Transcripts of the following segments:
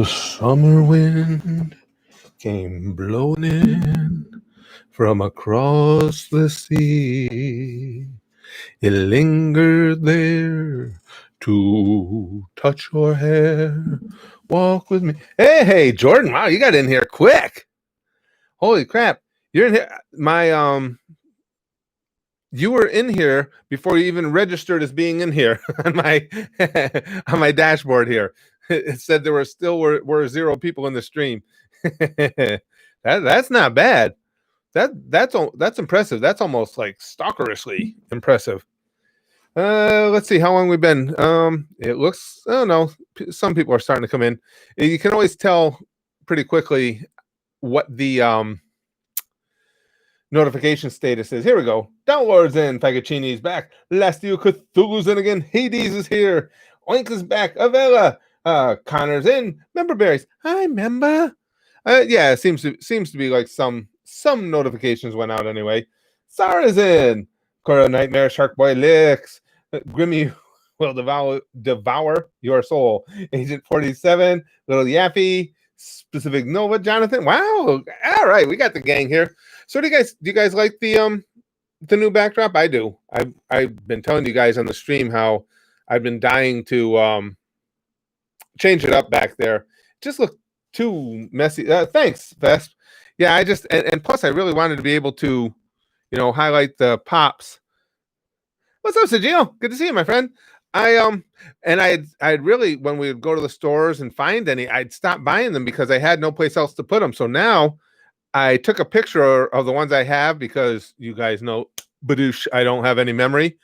The summer wind came blowing in from across the sea. It lingered there to touch your hair. Walk with me. Hey, Jordan! Wow, you got in here quick. Holy crap! You're in here. You were in here before you even registered as being in here on my on my dashboard here. It said there were 0 people in the stream. That's not bad. That's impressive. That's almost like stalkerishly impressive. Let's see how long we've been. It looks. Oh no, some people are starting to come in. You can always tell pretty quickly what the notification status is. Here we go. Downloads in. Fagaccini's back. Last of you Cthulhu's in again. Hades is here. Oink is back. Avella. Connor's in. Member berries. Hi, member. Yeah, it seems to be like some notifications went out anyway. Sarah's in. Cora Nightmare. Shark Boy Licks. Grimmy will devour your soul. Agent 47. Little Yaffy. Specific Nova. Jonathan. Wow. All right, we got the gang here. So do you guys like the new backdrop? I do. I've been telling you guys on the stream how I've been dying to change it up back there. It just looked too messy. Thanks, Vesp. Yeah, I just and plus I really wanted to be able to, highlight the pops. What's up, Sergio? Good to see you, my friend. I'd really, when we would go to the stores and find any, I'd stop buying them because I had no place else to put them. So now I took a picture of the ones I have because you guys know, badoosh, I don't have any memory.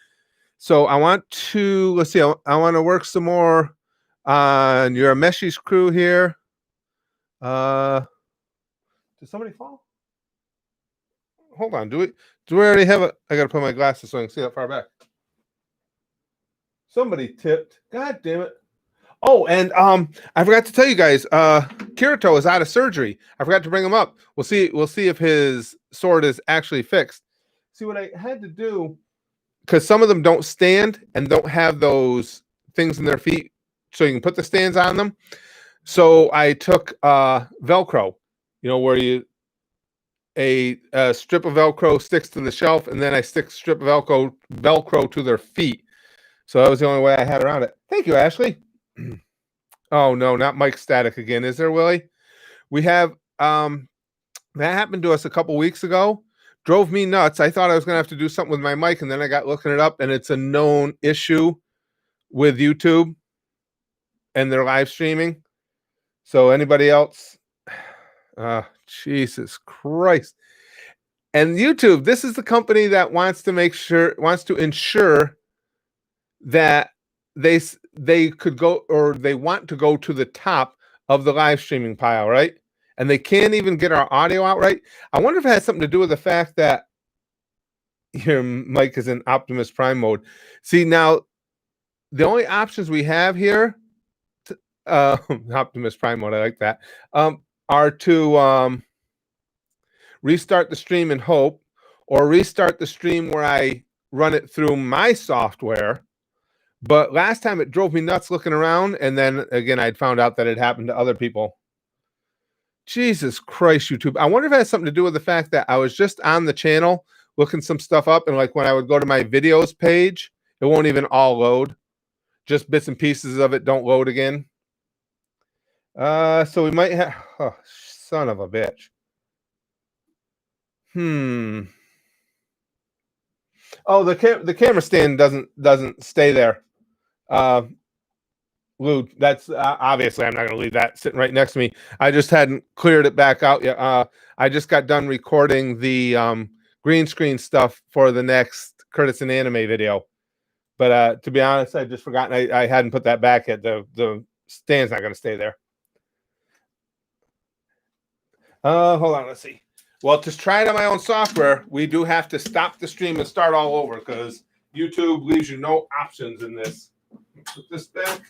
So I want to, let's see, I want to work some more on your Meshi's crew here. Did somebody fall? Hold on, do we already have it? I got to put my glasses so I can see that far back. Somebody tipped. God damn it. Oh, and I forgot to tell you guys, Kirito is out of surgery. I forgot to bring him up. We'll see if his sword is actually fixed. See what I had to do, because some of them don't stand and don't have those things in their feet so you can put the stands on them. So I took Velcro, where a strip of Velcro sticks to the shelf, and then I stick strip of Velcro to their feet. So that was the only way I had around it. Thank you, Ashley. Oh no, not Mike Static again, is there, Willie? We have that happened to us a couple weeks ago. Drove me nuts. I thought I was gonna have to do something with my mic, and then I got looking it up, and it's a known issue with YouTube and their live streaming. So anybody else? Jesus Christ. And YouTube, this is the company that wants to ensure that they could go, or they want to go to the top of the live streaming pile, right? And they can't even get our audio out right. I wonder if it has something to do with the fact that your mic is in Optimus Prime mode. See, now the only options we have here, Optimus Prime mode, I like that, are to restart the stream in Hope, or restart the stream where I run it through my software. But last time it drove me nuts looking around, and then again I'd found out that it happened to other people. Jesus Christ, YouTube. I wonder if it has something to do with the fact that I was just on the channel looking some stuff up, and like when I would go to my videos page, it won't even all load. Just bits and pieces of it don't load again. So we might have, oh, son of a bitch. Oh, the camera stand doesn't stay there. Lou, that's obviously I'm not going to leave that sitting right next to me. I just hadn't cleared it back out yet. I just got done recording the green screen stuff for the next Curtis and Anime video. But to be honest, I just forgotten I hadn't put that back yet. The stand's not going to stay there. Hold on, let's see. Well, to try it on my own software, we do have to stop the stream and start all over because YouTube leaves you no options in this. Put this back.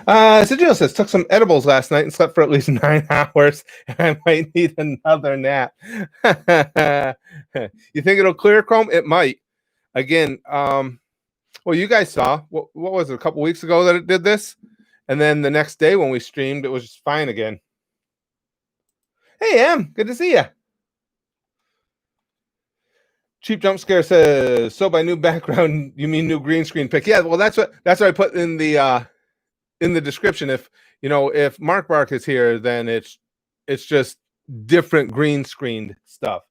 Sergio says, took some edibles last night and slept for at least 9 hours. I might need another nap. You think it'll clear, Chrome? It might. again, well, you guys saw what was it, a couple weeks ago that it did this, and then the next day when we streamed, it was just fine again. Hey, Em, good to see you. Cheap Jump Scare says, so by new background, you mean new green screen pick? Yeah, well, that's what I put in the description. If Mark Bark is here, then it's just different green screened stuff.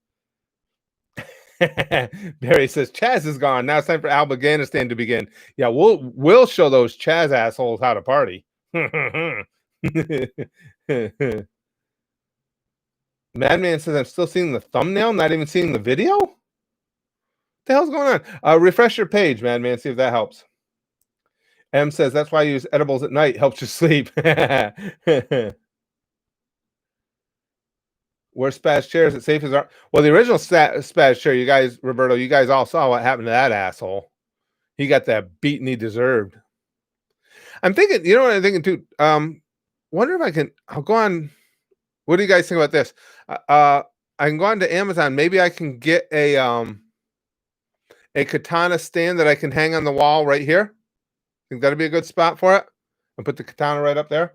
Barry says Chaz is gone. Now it's time for Afghanistan to begin. Yeah, we'll show those Chaz assholes how to party. Madman says I'm still seeing the thumbnail, not even seeing the video. What the hell's going on? Refresh your page, Madman. See if that helps. M says that's why I use edibles at night. Helps you sleep. Wear Spaz chairs at safe as our. Well, the original Spaz chair, you guys, Roberto, you guys all saw what happened to that asshole. He got that beating he deserved. I'm thinking, you know what I'm thinking too? Wonder if I'll go on. What do you guys think about this? I can go on to Amazon. Maybe I can get a katana stand that I can hang on the wall right here. Think that'd be a good spot for it. And put the katana right up there.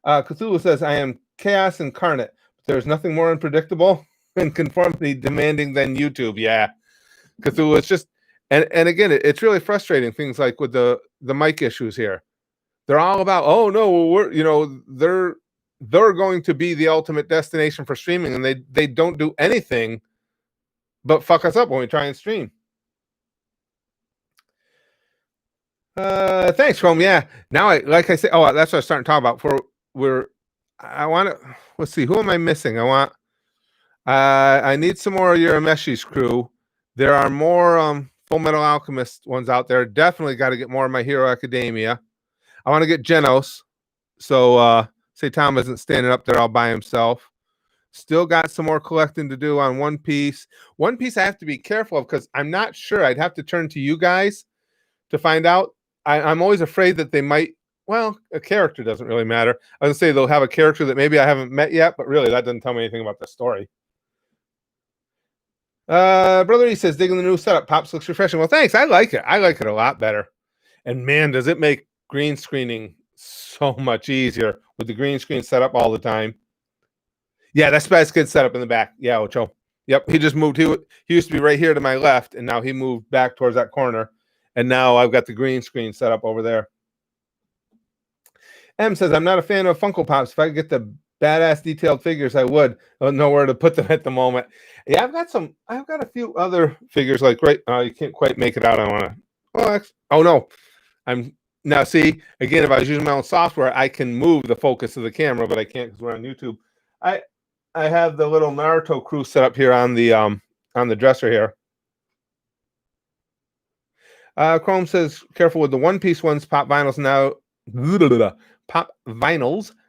Cthulhu says, I am chaos incarnate. There's nothing more unpredictable and conformity demanding than YouTube. Yeah. Cthulhu, it's just, and again, it's really frustrating. Things like with the mic issues here. They're all about, oh no, they're going to be the ultimate destination for streaming, and they don't do anything but fuck us up when we try and stream. Thanks, Chrome. Yeah. Now like I say, that's what I was starting to talk about. I want to, let's see, who am I missing? I need some more of Urameshi's crew. There are more Full Metal Alchemist ones out there. Definitely got to get more of My Hero Academia. I want to get Genos. So say Tom isn't standing up there all by himself. Still got some more collecting to do on One Piece. One Piece I have to be careful of because I'm not sure. I'd have to turn to you guys to find out. I'm always afraid that they might. Well, a character doesn't really matter. I was gonna say they'll have a character that maybe I haven't met yet, but really that doesn't tell me anything about the story. Brother E says, digging the new setup. Pops looks refreshing. Well, thanks. I like it. I like it a lot better. And man, does it make green screening so much easier with the green screen set up all the time. Yeah, that's Spaz Kid set up in the back. Yeah, Ocho. Yep, he just moved. He used to be right here to my left, and now he moved back towards that corner. And now I've got the green screen set up over there. M says, I'm not a fan of Funko Pops. If I could get the badass detailed figures, I would. I don't know where to put them at the moment. Yeah, I've got a few other figures like you can't quite make it out. I want to. Oh no. Now see, again, if I was using my own software, I can move the focus of the camera, but I can't because we're on YouTube. I have the little Naruto crew set up here on the dresser here. Chrome says, careful with the One Piece ones. Pop vinyls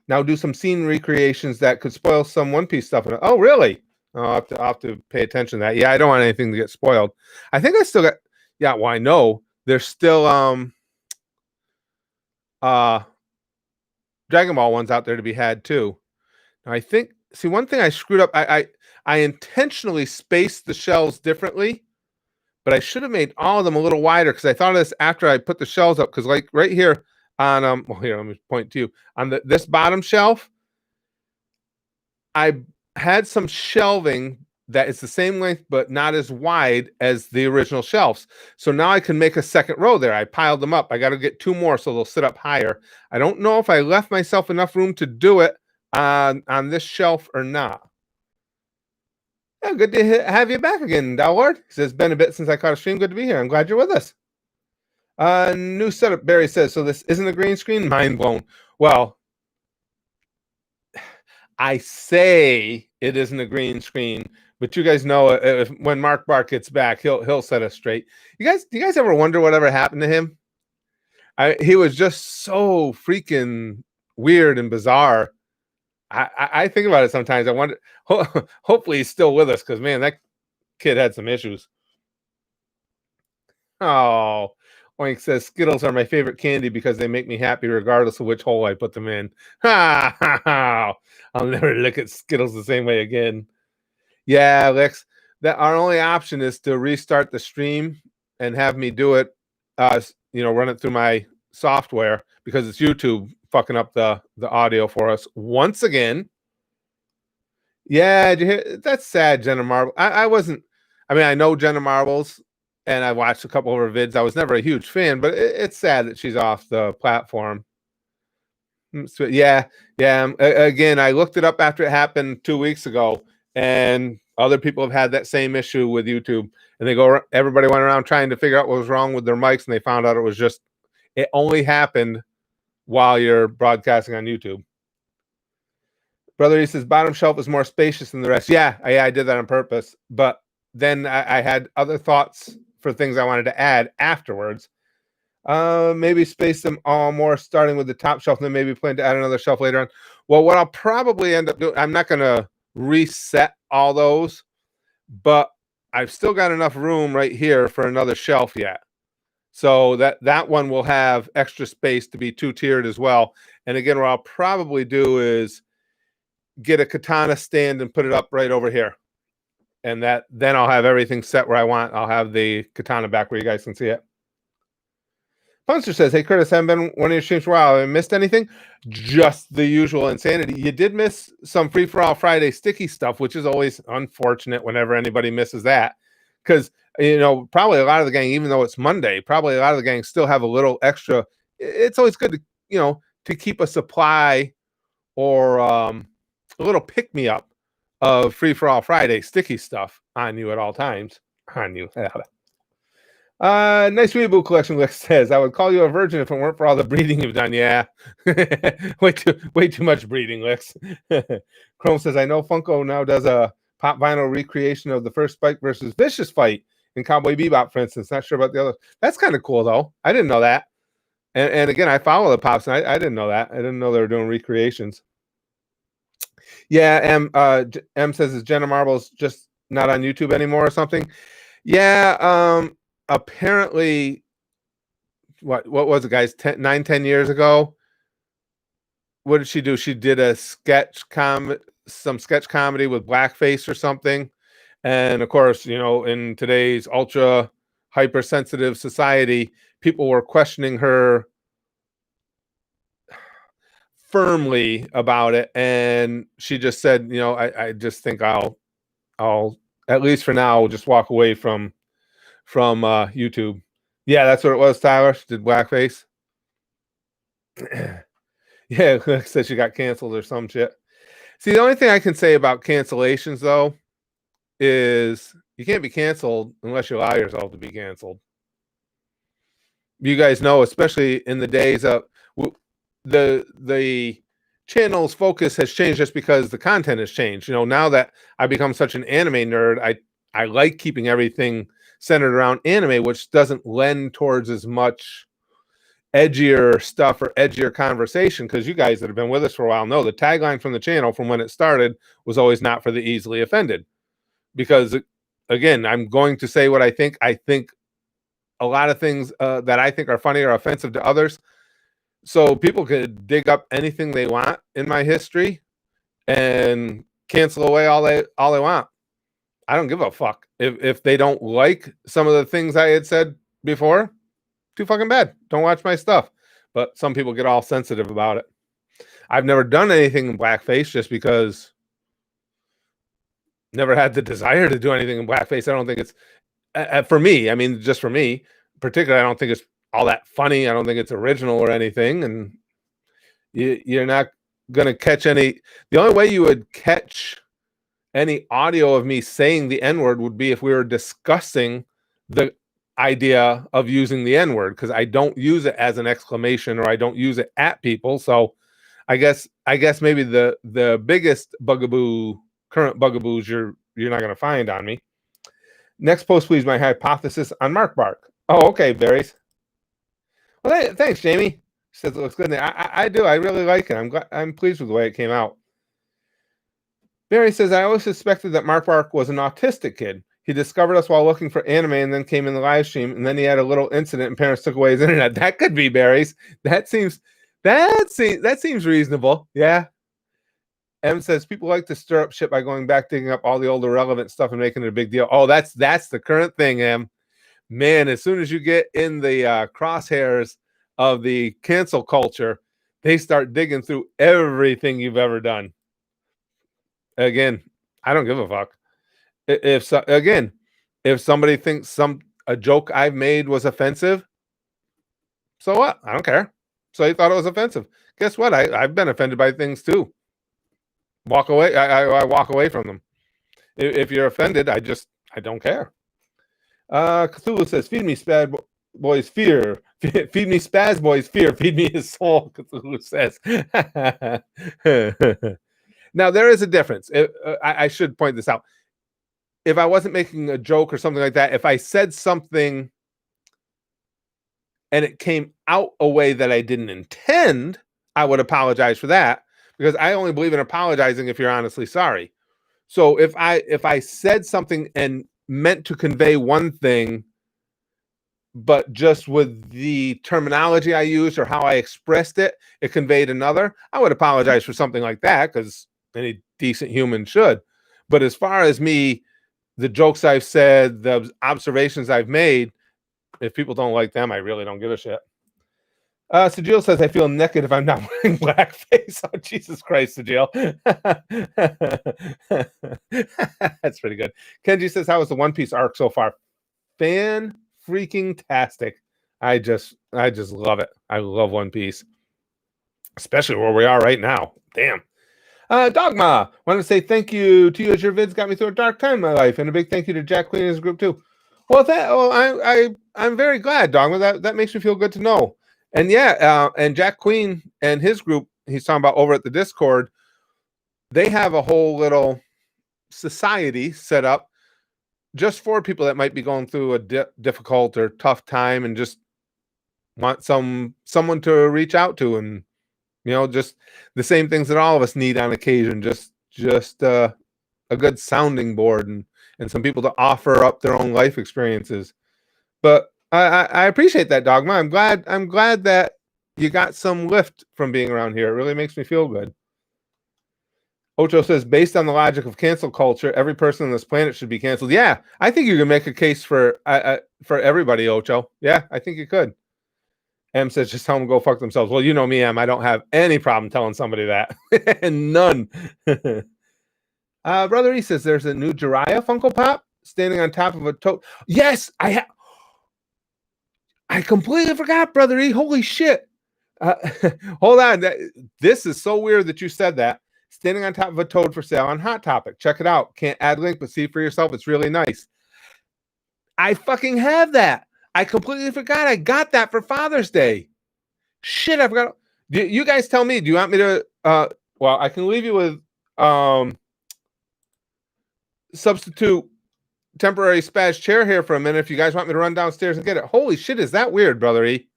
now do some scene recreations that could spoil some One Piece stuff. Oh, really? I'll have to pay attention to that. Yeah, I don't want anything to get spoiled. I think I still got. Yeah, well, I know there's still Dragon Ball ones out there to be had too. Now, I think. See, one thing I screwed up. I intentionally spaced the shells differently. But I should have made all of them a little wider because I thought of this after I put the shelves up. Because like right here on well, here, let me point to you on this bottom shelf, I had some shelving that is the same length but not as wide as the original shelves. So now I can make a second row there. I piled them up. I got to get two more so they'll sit up higher. I don't know if I left myself enough room to do it on this shelf or not. Yeah, good to have you back again, Dowlord. He says, been a bit since I caught a stream. Good to be here. I'm glad you're with us. New setup, Barry says, so this isn't a green screen? Mind blown. Well, I say it isn't a green screen, but you guys know when Mark Bark gets back, he'll set us straight. Do you guys ever wonder whatever happened to him? He was just so freaking weird and bizarre. I think about it sometimes. I wonder. Hopefully, he's still with us because man, that kid had some issues. Oh, Oink says Skittles are my favorite candy because they make me happy regardless of which hole I put them in. Ha ha ha! I'll never look at Skittles the same way again. Yeah, Lex. That our only option is to restart the stream and have me do it, run it through my software because it's YouTube fucking up the audio for us once again. Yeah, did you hear? That's sad, Jenna Marble. I wasn't. I mean, I know Jenna Marbles, and I watched a couple of her vids. I was never a huge fan, but it's sad that she's off the platform. So, yeah, yeah. Again, I looked it up after it happened 2 weeks ago, and other people have had that same issue with YouTube. And everybody went around trying to figure out what was wrong with their mics, and they found out it only happened while you're broadcasting on YouTube. Brother, he says bottom shelf is more spacious than the rest. Yeah, I did that on purpose, but then I had other thoughts for things I wanted to add afterwards. Maybe space them all more, starting with the top shelf, and then maybe plan to add another shelf later on. Well, what I'll probably end up doing, I'm not going to reset all those, but I've still got enough room right here for another shelf yet. So that one will have extra space to be two-tiered as well. And again, what I'll probably do is get a katana stand and put it up right over here. And then I'll have everything set where I want. I'll have the katana back where you guys can see it. Punster says, hey, Curtis, I haven't been one of your streams for a while. Have I missed anything? Just the usual insanity. You did miss some Free-for-All Friday sticky stuff, which is always unfortunate whenever anybody misses that. Because, probably a lot of the gang, even though it's Monday, probably a lot of the gang still have a little extra. It's always good to keep a supply or a little pick-me-up of Free-for-All Friday sticky stuff on you at all times. On you. Nice Weeaboo collection, Lex says. I would call you a virgin if it weren't for all the breeding you've done. Yeah. way too much breeding, Lex. Chrome says, I know Funko now does a pop vinyl recreation of the first Spike versus Vicious fight in Cowboy Bebop, for instance. Not sure about the other. That's kind of cool, though. I didn't know that. And again, I follow the Pops, and I didn't know that. I didn't know they were doing recreations. Yeah, M says, is Jenna Marbles just not on YouTube anymore or something? Yeah, apparently, what was it, guys? 10 years ago, what did she do? She did some sketch comedy with blackface or something, and of course, in today's ultra hypersensitive society, people were questioning her firmly about it, and she just said, I just think I'll at least for now just walk away from YouTube. Yeah, that's what it was, Tyler. She did blackface. Yeah, said she got canceled or some shit. See, the only thing I can say about cancellations, though, is you can't be canceled unless you allow yourself to be canceled. You guys know, especially in the days of the channel's focus has changed just because the content has changed. Now that I've become such an anime nerd, I like keeping everything centered around anime, which doesn't lend towards as much edgier stuff or edgier conversation, because you guys that have been with us for a while know the tagline from the channel from when it started was always not for the easily offended. Because, again, I'm going to say what I think. I think a lot of things that I think are funny are offensive to others. So people could dig up anything they want in my history and cancel away all they want. I don't give a fuck. If they don't like some of the things I had said before, too fucking bad. Don't watch my stuff. But some people get all sensitive about it. I've never done anything in blackface just because never had the desire to do anything in blackface. I don't think it's for me. I mean, just for me, particularly, I don't think it's all that funny. I don't think it's original or anything. And you're not going to catch any. The only way you would catch any audio of me saying the N-word would be if we were discussing the idea of using the N-word, because I don't use it as an exclamation or I don't use it at people. So I guess maybe the biggest current bugaboos you're not going to find on me. Next post, please. My hypothesis on Mark Bark. Oh, okay, berries. Well, thanks, Jamie. She says it looks good. I do. I really like it. I'm pleased with the way it came out. Barry says, I always suspected that Mark Bark was an autistic kid. He discovered us while looking for anime and then came in the live stream, and then he had a little incident and parents took away his internet. That could be, Barry's. That seems reasonable. Yeah. M says, people like to stir up shit by going back, digging up all the old irrelevant stuff and making it a big deal. Oh, that's the current thing, M. man, as soon as you get in the crosshairs of the cancel culture, they start digging through everything you've ever done. Again, I don't give a fuck. If so, again, if somebody thinks a joke I've made was offensive, so what? I don't care. So you thought it was offensive. Guess what? I've been offended by things too. Walk away. I walk away from them. If you're offended, I don't care. Cthulhu says, "Feed me, spaz boys, fear. Feed me, spaz boys, fear. Feed me his soul." Cthulhu says. Now there is a difference. I should point this out. If I wasn't making a joke or something like that, if I said something and it came out a way that I didn't intend, I would apologize for that, because I only believe in apologizing if you're honestly sorry. So if I said something and meant to convey one thing, but just with the terminology I used or how I expressed it, it conveyed another, I would apologize for something like that, because any decent human should. But as far as me, the jokes I've said, the observations I've made, if people don't like them, I really don't give a shit. Sajil says, "I feel naked if I'm not wearing blackface." Oh, Jesus Christ, Sajil. That's pretty good. Kenji says, "How was the One Piece arc so far?" Fan freaking tastic. I just love it. I love One Piece, especially where we are right now. Damn. Dogma, wanted to say thank you to you, as your vids got me through a dark time in my life, and a big thank you to Jack Queen and his group too. Well, I'm very glad, Dogma. That makes me feel good to know. And yeah, and Jack Queen and his group, he's talking about over at the Discord, they have a whole little society set up just for people that might be going through a difficult or tough time and just want someone to reach out to, and just the same things that all of us need on occasion. Just a good sounding board, and some people to offer up their own life experiences. But I appreciate that, Dogma. I'm glad that you got some lift from being around here. It really makes me feel good. Ocho says, based on the logic of cancel culture, every person on this planet should be canceled. Yeah, I think you can make a case for everybody, Ocho. Yeah, I think you could. M says, just tell them to go fuck themselves. Well, you know me, M. I don't have any problem telling somebody that. None. Brother E says, there's a new Jiraiya Funko Pop standing on top of a toad. Yes, I completely forgot, Brother E. Holy shit. Hold on. This is so weird that you said that. Standing on top of a toad for sale on Hot Topic. Check it out. Can't add link, but see for yourself. It's really nice. I fucking have that. I completely forgot I got that for Father's Day. Shit, I forgot. You guys tell me. Do you want me to? Well, I can leave you with substitute temporary spaz chair here for a minute if you guys want me to run downstairs and get it. Holy shit, is that weird, Brother E?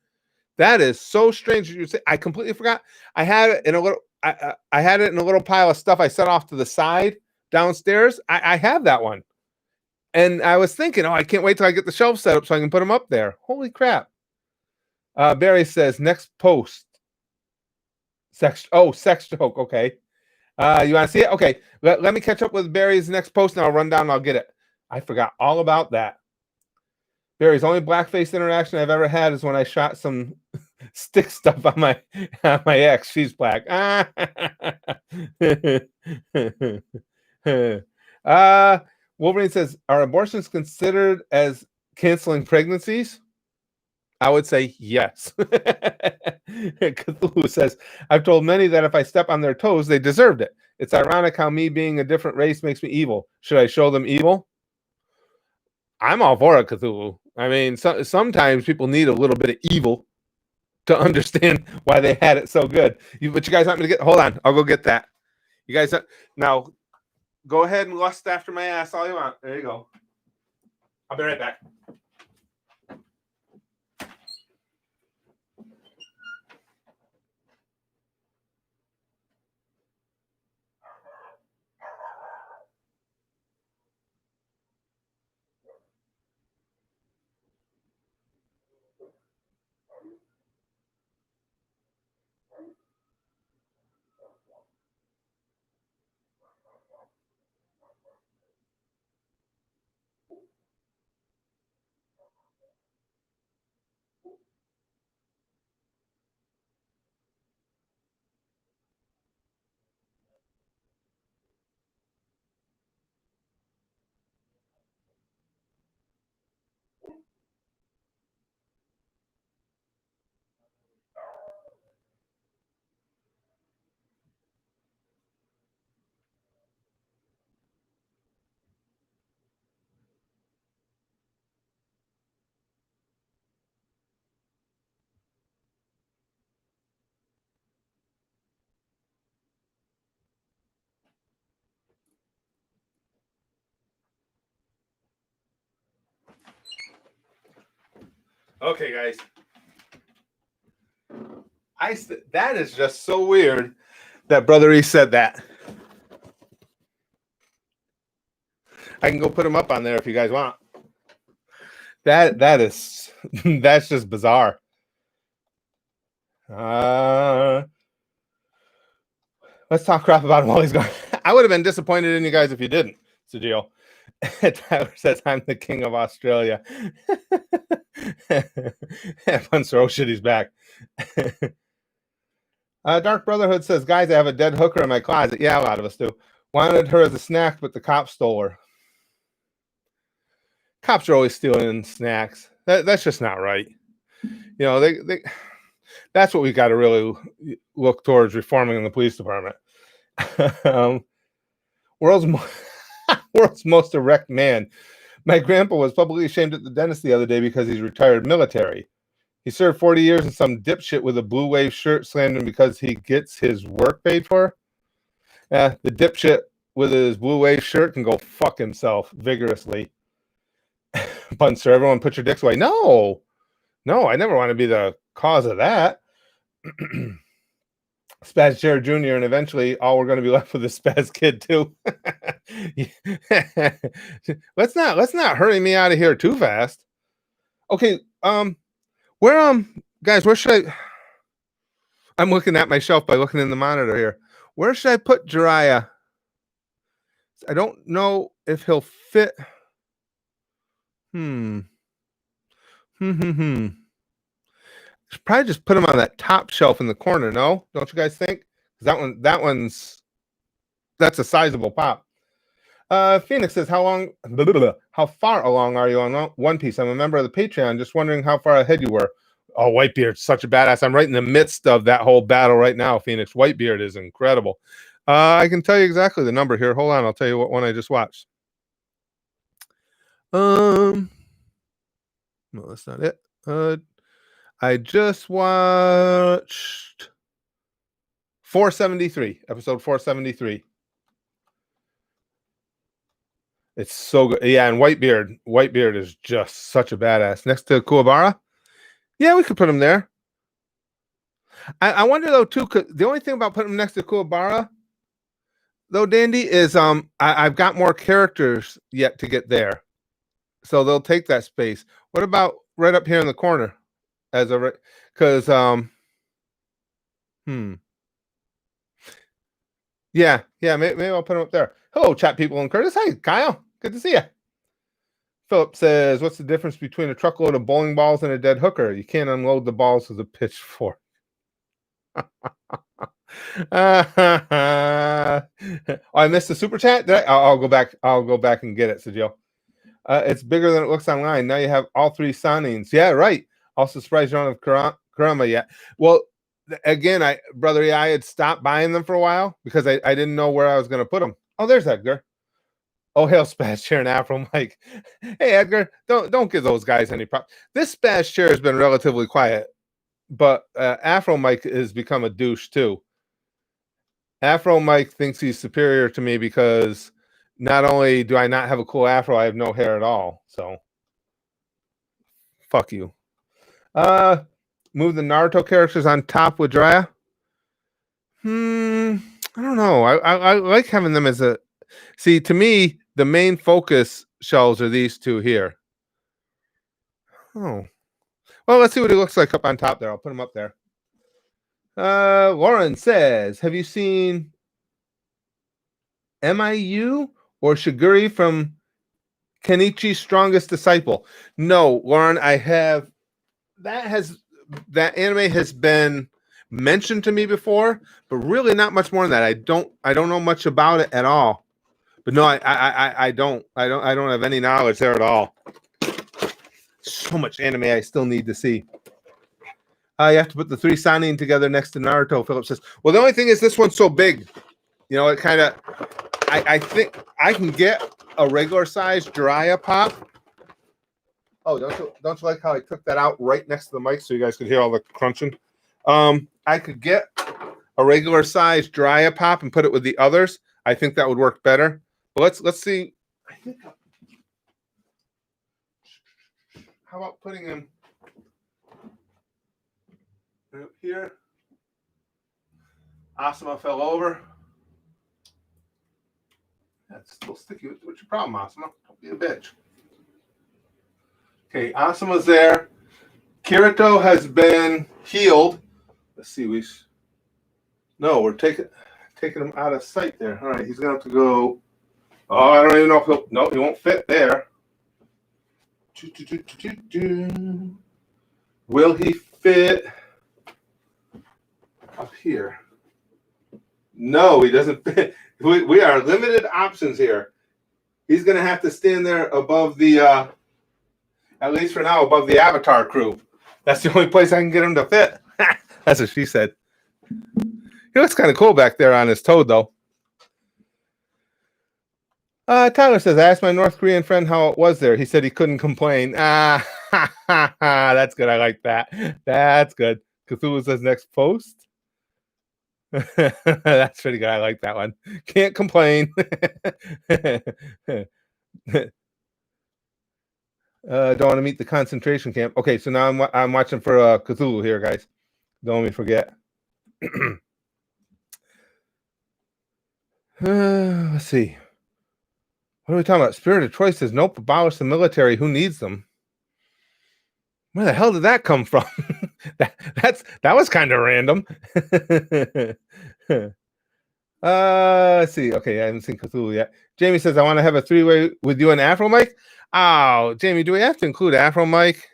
That is so strange. You say I completely forgot. I had it in a little. I had it in a little pile of stuff I set off to the side downstairs. I have that one, and I was thinking, oh, I can't wait till I get the shelf set up so I can put them up there. Holy crap! Barry says next post. Sex joke. Okay. You want to see it? Okay. Let me catch up with Barry's next post and I'll run down and I'll get it. I forgot all about that. Barry's only blackface interaction I've ever had is when I shot some stick stuff on my ex. She's black. Wolverine says, are abortions considered as canceling pregnancies? I would say yes. Cthulhu says, I've told many that if I step on their toes, they deserved it. It's ironic how me being a different race makes me evil. Should I show them evil? I'm all for it, Cthulhu. I mean, sometimes people need a little bit of evil to understand why they had it so good. But you guys want me to get? Hold on, I'll go get that. You guys, now go ahead and lust after my ass all you want. There you go. I'll be right back. Okay, guys. That is just so weird that Brother E said that. I can go put him up on there if you guys want. That is that's just bizarre. Let's talk crap about him while he's gone. I would have been disappointed in you guys if you didn't, Sajil. Tyler says I'm the king of Australia. Once he's back. Dark Brotherhood says, guys, I have a dead hooker in my closet. Yeah, a lot of us do. Wanted her as a snack, but the cops stole her. Cops are always stealing snacks. That's just not right. You know, they that's what we got to really look towards reforming in the police department. World's most erect man. My grandpa was publicly ashamed at the dentist the other day because he's retired military. He served 40 years and some dipshit with a blue wave shirt slammed him because he gets his work paid for. The dipshit with his blue wave shirt can go fuck himself vigorously. Bunster, everyone put your dicks away. No, I never want to be the cause of that. Spaz Chair Jr. and eventually all we're going to be left with is Spaz Kid too. let's not hurry me out of here too fast. Okay, where guys, where should I'm looking at my shelf by looking in the monitor here. Where should I put Jiraiya? I don't know if he'll fit. Should probably just put him on that top shelf in the corner. No, don't you guys think? Because that's a sizable pop. Phoenix says, how far along are you on One Piece? I'm a member of the Patreon. Just wondering how far ahead you were. Oh, Whitebeard's such a badass. I'm right in the midst of that whole battle right now, Phoenix. Whitebeard is incredible. I can tell you exactly the number here. Hold on, I'll tell you what one I just watched. No, that's not it. I just watched 473, episode 473. It's so good. Yeah, and Whitebeard is just such a badass. Next to Kuwabara? Yeah, we could put him there. I wonder though too, cause the only thing about putting him next to Kuwabara, though, Dandy, is I've got more characters yet to get there. So they'll take that space. What about right up here in the corner? Because yeah, maybe I'll put him up there. Hello, chat people and Curtis. Hi, Kyle. Good to see you. Philip says, what's the difference between a truckload of bowling balls and a dead hooker? You can't unload the balls with a pitchfork. I missed the super chat. I'll go back. I'll go back and get it, Sajil. It's bigger than it looks online. Now you have all three signings. Yeah, right. Also surprised you don't have Kurama yet. Well, again, I had stopped buying them for a while because I didn't know where I was going to put them. Oh, there's Edgar. Oh, hail Spaz Chair and Afro Mike. Hey, Edgar, don't give those guys any props. This Spaz Chair has been relatively quiet, but Afro Mike has become a douche too. Afro Mike thinks he's superior to me because not only do I not have a cool afro, I have no hair at all. So, fuck you. Move the Naruto characters on top with Jiraiya. I don't know. I like having them as a. See, to me, the main focus shells are these two here. Oh, well, let's see what it looks like up on top there. I'll put them up there. Lauren says, have you seen MIU or Shiguri from Kenichi's Strongest Disciple? No, Lauren, I have. That anime has been mentioned to me before, but really not much more than that. I don't know much about it at all. But no, I don't have any knowledge there at all. So much anime I still need to see. You have to put the three signing together next to Naruto, Philip says. Well, the only thing is this one's so big. You know, it kind of... I think I can get a regular size Jiraiya pop. Oh, don't you like how I took that out right next to the mic so you guys could hear all the crunching? I could get a regular size Jiraiya pop and put it with the others. I think that would work better. But let's see. I think. How about putting him Here. Asuma fell over. That's still sticky. What's your problem, Asuma? Don't be a bitch. Okay, Asuma's there. Kirito has been healed. Let's see. We're taking him out of sight there. All right, he's gonna have to go. Oh, I don't even know if he won't fit there. Will he fit up here? No, he doesn't fit. We are limited options here. He's going to have to stand there above the, at least for now, above the Avatar crew. That's the only place I can get him to fit. That's what she said. He looks kind of cool back there on his toad, though. Tyler says, I asked my North Korean friend how it was there. He said he couldn't complain. That's good. I like that. That's good. Cthulhu says next post. That's pretty good. I like that one. Can't complain. Don't want to meet the concentration camp. Okay, so now I'm watching for Cthulhu here, guys. Don't let me forget. Let's see. What are we talking about? Spirit of Choice says, nope, abolish the military. Who needs them? Where the hell did that come from? that was kind of random. Let's see. Okay, I haven't seen Cthulhu yet. Jamie says, I want to have a three-way with you and Afro Mike. Oh, Jamie, do we have to include Afro Mike?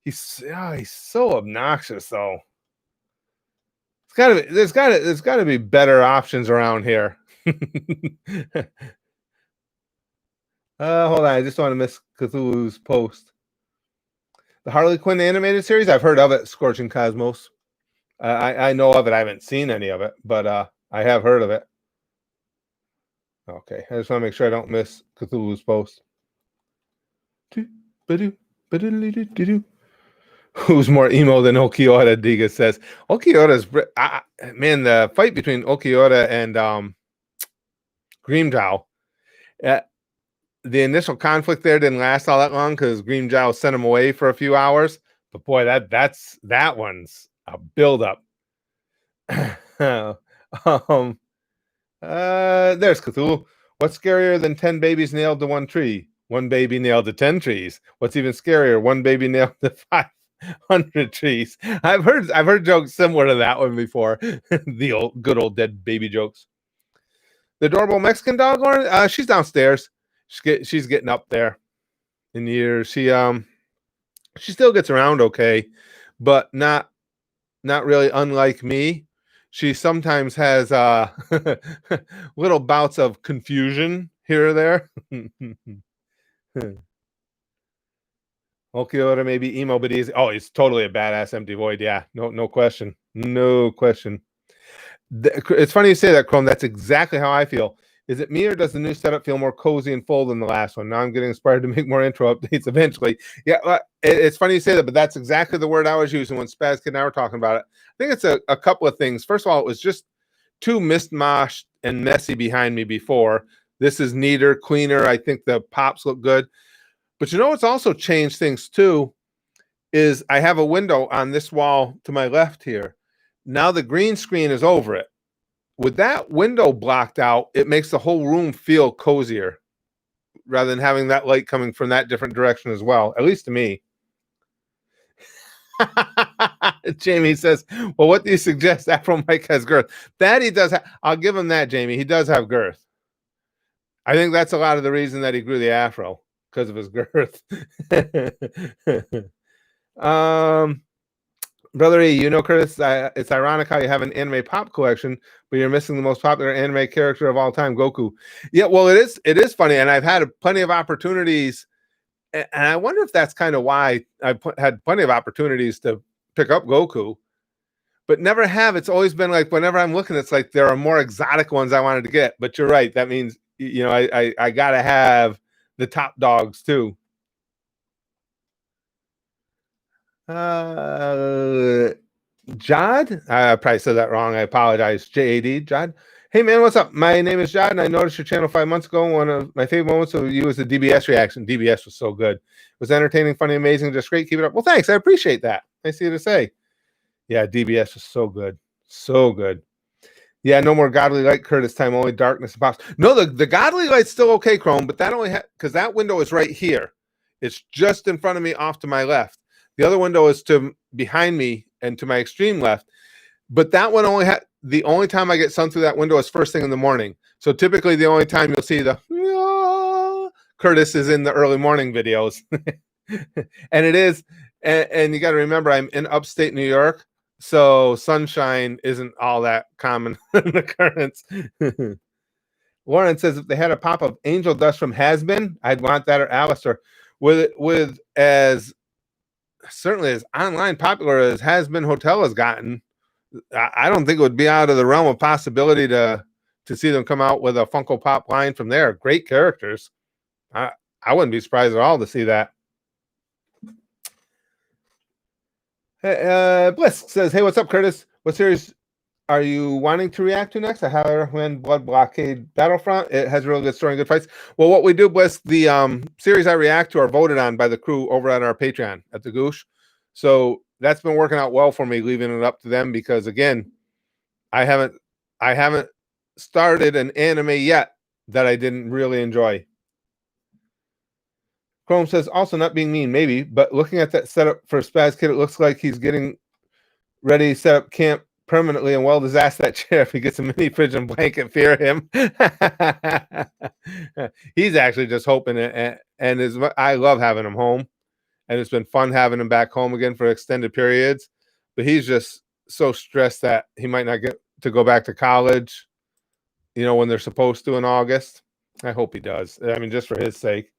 He's so obnoxious, though. There's gotta be better options around here. Hold on, I just want to miss Cthulhu's post. The Harley Quinn animated series, I've heard of it, Scorching Cosmos. I know of it. I haven't seen any of it, but I have heard of it. Okay, I just want to make sure I don't miss Cthulhu's post. Who's more emo than Okiota? Diga says. Okiota's man. The fight between Okiota and Grimmjow. The initial conflict there didn't last all that long because Grimmjow sent him away for a few hours. But boy, that one's a buildup. There's Cthulhu. What's scarier than 10 babies nailed to one tree? One baby nailed to 10 trees. What's even scarier? One baby nailed to 500 trees. I've heard jokes similar to that one before. The good old dead baby jokes. The adorable Mexican dog, Lauren. She's downstairs. She's getting up there in years. She still gets around okay, but not really unlike me. She sometimes has little bouts of confusion here or there. Okiota may be emo, but he's totally a badass empty void. Yeah, no question. No question. It's funny you say that, Chrome. That's exactly how I feel. Is it me, or does the new setup feel more cozy and full than the last one? Now I'm getting inspired to make more intro updates eventually. Yeah, it's funny you say that, but that's exactly the word I was using when Spaz Kid and I were talking about it. I think it's a couple of things. First of all, it was just too mishmashed and messy behind me before. This is neater, cleaner. I think the pops look good. But you know what's also changed things too is I have a window on this wall to my left here. Now the green screen is over it. With that window blocked out, it makes the whole room feel cozier rather than having that light coming from that different direction as well, at least to me. Jamie says, well, what do you suggest? Afro Mike has girth. That he does. I'll give him that, Jamie. He does have girth. I think that's a lot of the reason that he grew the afro, because of his girth. Brother E, you know, Curtis, it's ironic how you have an anime pop collection, but you're missing the most popular anime character of all time, Goku. Yeah, well, it is funny, and I've had plenty of opportunities, and I wonder if that's kind of why I've had plenty of opportunities to pick up Goku, but never have. It's always been like whenever I'm looking, it's like there are more exotic ones I wanted to get. But you're right. That means, you know, I got to have the top dogs too. Jod, I probably said that wrong. I apologize. JAD, Jod. Hey man, what's up? My name is Jod, and I noticed your channel 5 months ago. One of my favorite moments of you was the DBS reaction. DBS was so good. It was entertaining, funny, amazing, just great. Keep it up. Well, thanks. I appreciate that. Nice of you to say. Yeah, DBS was so good. So good. Yeah, no more godly light, Curtis. Time only darkness and pops. No, the godly light's still okay, Chrome, but that only because that window is right here. It's just in front of me, off to my left. The other window is to behind me and to my extreme left. But that one only had the only time I get sun through that window is first thing in the morning. So typically, the only time you'll see the Curtis is in the early morning videos, and it is. And you got to remember, I'm in upstate New York, so sunshine isn't all that common an occurrence. Lauren says if they had a pop of angel dust from Has-Been, I'd want that or Alistair. With as certainly as online popular as Has-Been Hotel has gotten, I don't think it would be out of the realm of possibility to see them come out with a Funko Pop line from there. Great characters. I wouldn't be surprised at all to see that. Bliss says, "Hey, what's up, Curtis? What series are you wanting to react to next? I highly recommend Blood Blockade Battlefront. It has a really good story and good fights." Well, what we do, Bliss, the series I react to are voted on by the crew over on our Patreon at the Goosh. So that's been working out well for me, leaving it up to them because again, I haven't started an anime yet that I didn't really enjoy. Chrome says, also not being mean, maybe, but looking at that setup for Spaz Kid, it looks like he's getting ready to set up camp permanently and well disaster that chair if he gets a mini fridge and blanket. Fear him. He's actually just hoping it, and I love having him home, and it's been fun having him back home again for extended periods. But he's just so stressed that he might not get to go back to college, when they're supposed to in August. I hope he does. I mean, just for his sake.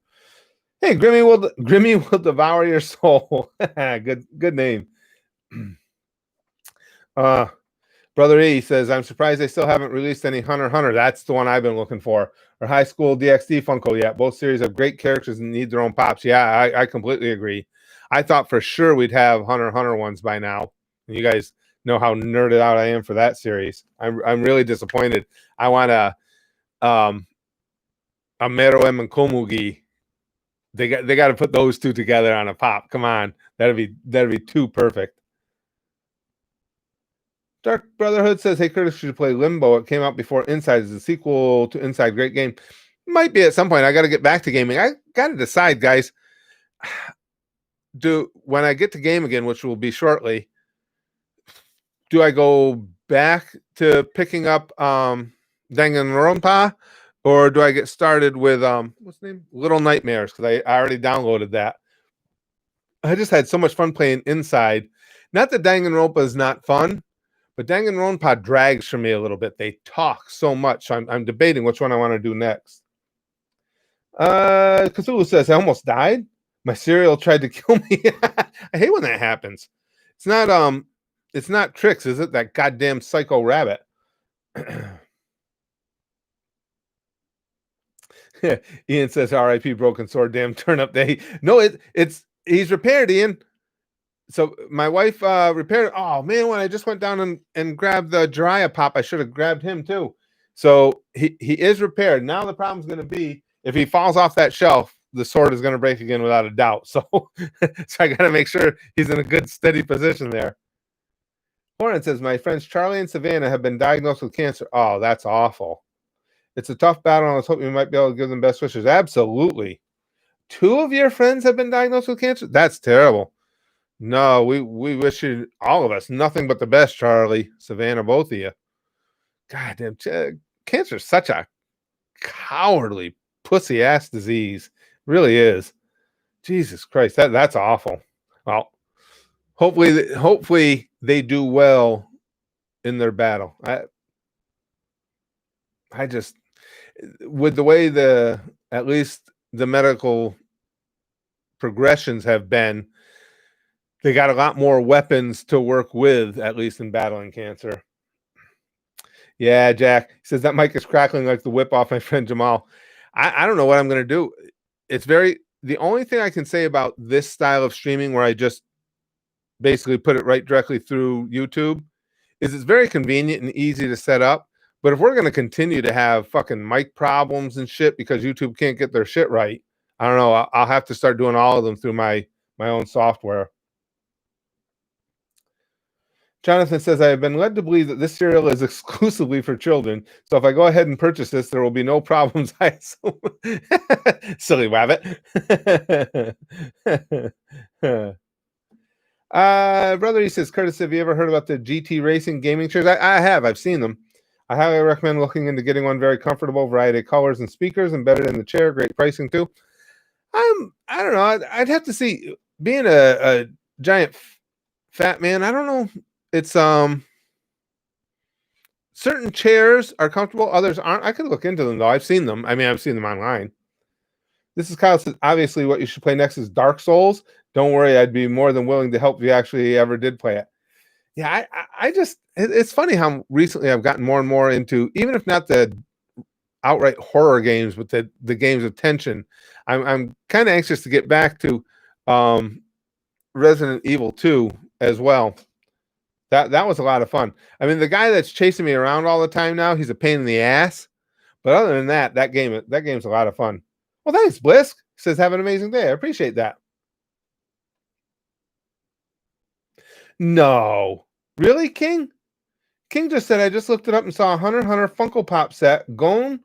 Hey, Grimmy will devour your soul. Good name. Brother E says, I'm surprised they still haven't released any Hunter x Hunter. That's the one I've been looking for. Or High School DxD Funko yet. Both series have great characters and need their own pops. Yeah, I completely agree. I thought for sure we'd have Hunter x Hunter ones by now. And you guys know how nerded out I am for that series. I'm really disappointed. I want a Mero and Komugi. They got to put those two together on a pop. Come on, that'd be too perfect. Dark Brotherhood says, "Hey Curtis, should play Limbo. It came out before Inside. Is a sequel to Inside. Great game. Might be at some point. I got to get back to gaming. I got to decide, guys. When I get to game again, which will be shortly, do I go back to picking up Danganronpa, or do I get started with what's the name? Little Nightmares? Because I already downloaded that. I just had so much fun playing Inside. Not that Danganronpa is not fun, but Danganronpa drags for me a little bit. They talk so much. So I'm debating which one I want to do next. Cthulhu says, I almost died. My cereal tried to kill me. I hate when that happens. It's not Tricks, is it? That goddamn psycho rabbit. Ian says, R.I.P. Broken Sword. Damn turnip day. No, he's repaired, Ian. So my wife repaired. Oh man, when I just went down and grabbed the Jiraiya pop, I should have grabbed him too. So he is repaired. Now the problem's going to be if he falls off that shelf, the sword is going to break again without a doubt. So I got to make sure he's in a good steady position there. Lauren says, my friends Charlie and Savannah have been diagnosed with cancer. Oh, that's awful. It's a tough battle. I was hoping you might be able to give them best wishes. Absolutely. 2 of your friends have been diagnosed with cancer? That's terrible. No, we wish you, all of us, nothing but the best, Charlie, Savannah, both of you. Goddamn, cancer is such a cowardly, pussy-ass disease. Really is. Jesus Christ, that's awful. Well, hopefully they do well in their battle. I just, with the way at least the medical progressions have been, they got a lot more weapons to work with, at least in battling cancer. Yeah, Jack says that mic is crackling like the whip off my friend Jamal. I don't know what I'm going to do. The only thing I can say about this style of streaming where I just basically put it right directly through YouTube is it's very convenient and easy to set up. But if we're going to continue to have fucking mic problems and shit because YouTube can't get their shit right, I don't know. I'll have to start doing all of them through my own software. Jonathan says, I have been led to believe that this cereal is exclusively for children. So if I go ahead and purchase this, there will be no problems. I assume. Silly rabbit. Brother, he says, Curtis, have you ever heard about the GT Racing gaming chairs? I have. I've seen them. I highly recommend looking into getting one. Very comfortable, variety of colors and speakers embedded in the chair. Great pricing too. I don't know. I'd have to see. Being a giant fat man, I don't know. It's certain chairs are comfortable, others aren't. I could look into them though. I've seen them. I mean, I've seen them online. This is Kyle says, obviously what you should play next is Dark Souls. Don't worry, I'd be more than willing to help if you actually ever did play it. Yeah, I just it's funny how recently I've gotten more and more into, even if not the outright horror games, but the games of tension. I'm kind of anxious to get back to Resident Evil 2 as well. That was a lot of fun. I mean, the guy that's chasing me around all the time now, he's a pain in the ass. But other than that game's a lot of fun. Well, thanks, Blisk. Says have an amazing day. I appreciate that. No. Really, King? King just said, I just looked it up and saw a Hunter x Hunter Funko Pop set. Gon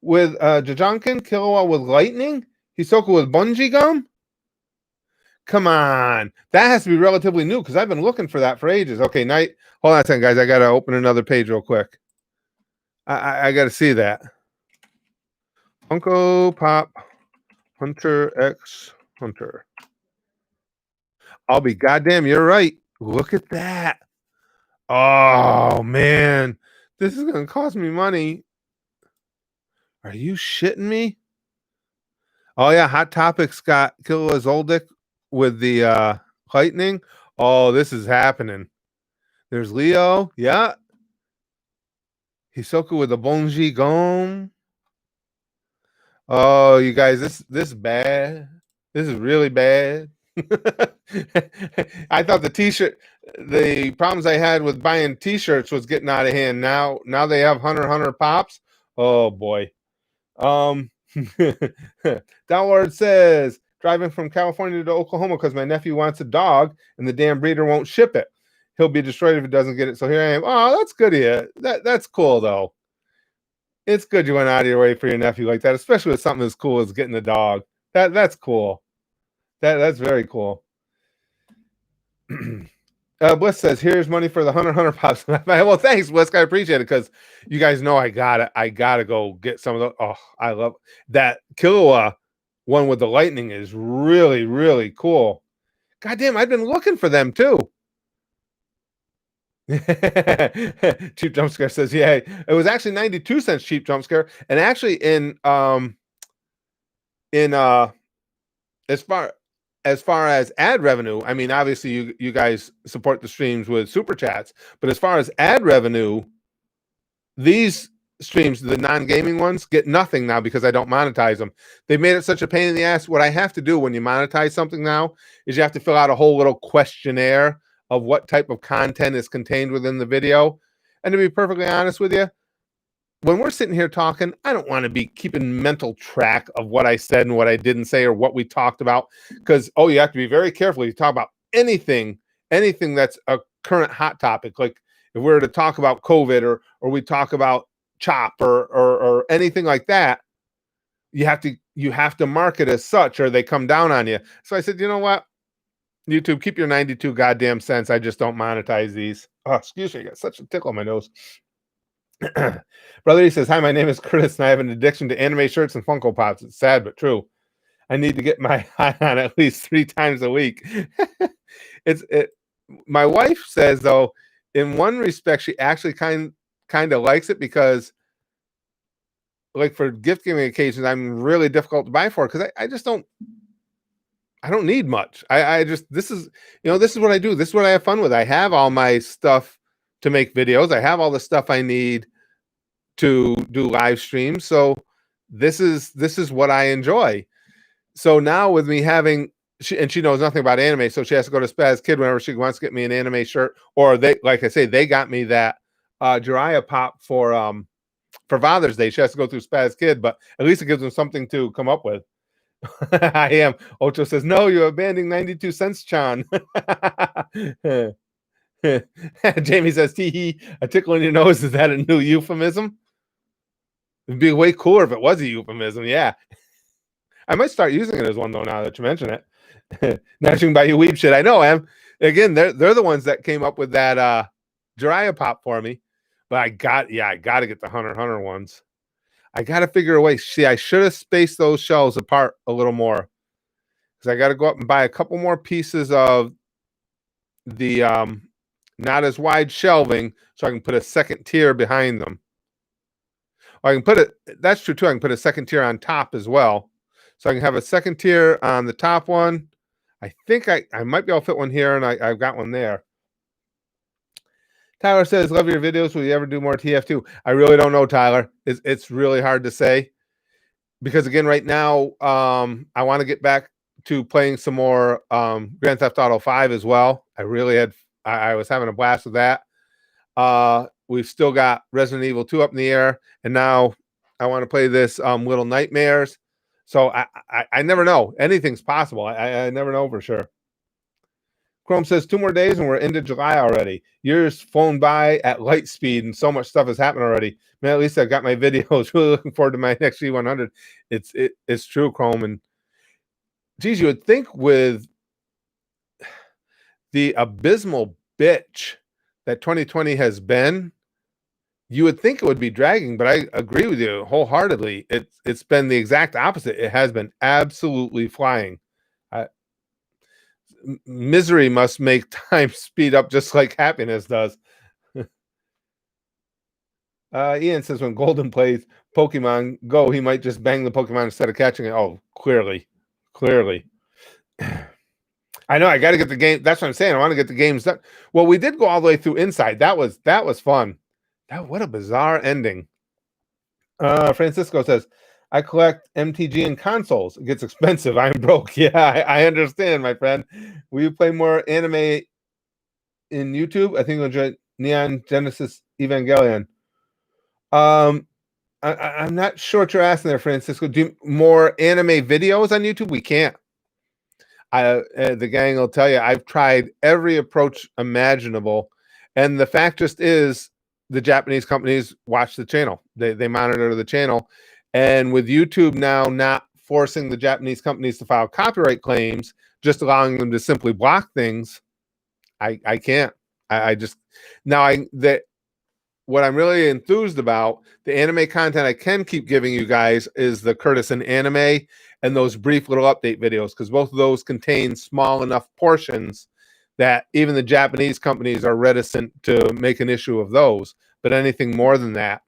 with Jajankin, Killua with lightning, Hisoka with bungee gum. Come on. That has to be relatively new because I've been looking for that for ages. Okay, night. Hold on a second, guys. I got to open another page real quick. I got to see that. Funko Pop Hunter x Hunter. I'll be goddamn, you're right. Look at that. Oh, man. This is going to cost me money. Are you shitting me? Oh, yeah. Hot Topic's got Killa Zoldyck with the lightning. Oh, this is happening. There's Leo. Yeah. Hisoka with the bungee gum. Oh, you guys, this is bad. This is really bad. I thought the problems I had with buying t-shirts was getting out of hand. Now they have Hunter Pops. Oh boy. Downward says driving from California to Oklahoma because my nephew wants a dog and the damn breeder won't ship it. He'll be destroyed if he doesn't get it. So here I am. Oh, that's good of you. That's cool though. It's good you went out of your way for your nephew like that, especially with something as cool as getting a dog. That's cool. That's very cool. Bliss says, "Here's money for the Hunter Pops." Well, thanks, Bliss. I appreciate it because you guys know I gotta go get some of those. Oh, I love that Killua one with the lightning is really, really cool. Goddamn, I've been looking for them too. Cheap Jump Scare says, "Yeah, it was actually 92 cents cheap jump scare, and actually in as far as ad revenue, I mean, obviously you guys support the streams with super chats, but as far as ad revenue, these streams, the non-gaming ones, get nothing now because I don't monetize them. They've made it such a pain in the ass. What I have to do when you monetize something now is you have to fill out a whole little questionnaire of what type of content is contained within the video. And to be perfectly honest with you, when we're sitting here talking, I don't want to be keeping mental track of what I said and what I didn't say or what we talked about. Because, you have to be very careful. You talk about anything that's a current hot topic. Like if we were to talk about COVID or we talk about CHOP or anything like that, you have to mark it as such or they come down on you. So I said, you know what? YouTube, keep your 92 goddamn cents. I just don't monetize these. Oh, excuse me. I got such a tickle on my nose. Brother, he says, hi, my name is Curtis and I have an addiction to anime shirts and Funko Pops. It's sad but true. I need to get my eye on at least 3 times a week. My wife says, though, in one respect, she actually kind of likes it because, like, for gift giving occasions, I'm really difficult to buy for because I just don't need much. This is what I do. This is what I have fun with. I have all my stuff to make videos. I have all the stuff I need to do live streams. So this is what I enjoy. So now with me having, she knows nothing about anime, so she has to go to Spaz Kid whenever she wants to get me an anime shirt, or they, like I say, they got me that Jiraiya pop for Father's Day. She has to go through Spaz Kid, but at least it gives them something to come up with. I am. Ocho says, no, you're abandoning 92 cents, Chan. Jamie says, tee hee, a tickle in your nose. Is that a new euphemism? It'd be way cooler if it was a euphemism. Yeah. I might start using it as one, though, now that you mention it. Nashing by you weep shit. I know, Em. Again, they're the ones that came up with that Jiraiya pop for me. But I got to get the Hunter ones. I got to figure a way. See, I should have spaced those shelves apart a little more. Because I got to go up and buy a couple more pieces of the not as wide shelving so I can put a second tier behind them. I can put it, that's true too. I can put a second tier on top as well. So I can have a second tier on the top one. I think I might be able to fit one here, and I've got one there. Tyler says, love your videos. Will you ever do more TF2? I really don't know, Tyler. It's really hard to say. Because again, right now, I want to get back to playing some more Grand Theft Auto 5 as well. I was having a blast with that. We've still got Resident Evil 2 up in the air, and now I want to play this Little Nightmares. So I never know. Anything's possible. I never know for sure. Chrome says 2 more days and we're into July already. Years flown by at light speed, and so much stuff has happened already. Man, at least I've got my videos. Really looking forward to my next G100. It's true, Chrome. And geez, you would think with the abysmal bitch that 2020 has been, you would think it would be dragging, but I agree with you wholeheartedly. It's been the exact opposite. It has been absolutely flying. Misery must make time speed up just like happiness does. Ian says when Golden plays Pokemon Go, he might just bang the Pokemon instead of catching it. Oh, clearly. I know I got to get the game. That's what I'm saying. I want to get the games done. Well, we did go all the way through Inside. That was fun. What a bizarre ending. Francisco says, I collect MTG and consoles. It gets expensive. I'm broke. Yeah, I understand, my friend. Will you play more anime in YouTube? I think we'll enjoy Neon Genesis Evangelion. I'm not sure what you're asking there, Francisco. Do more anime videos on YouTube? We can't. The gang will tell you I've tried every approach imaginable, and the fact just is the Japanese companies watch the channel. They monitor the channel, and with YouTube now not forcing the Japanese companies to file copyright claims, just allowing them to simply block things, I can't. I just now what I'm really enthused about, the anime content I can keep giving you guys is the Curtis and Anime and those brief little update videos, because both of those contain small enough portions that even the Japanese companies are reticent to make an issue of those. But anything more than that,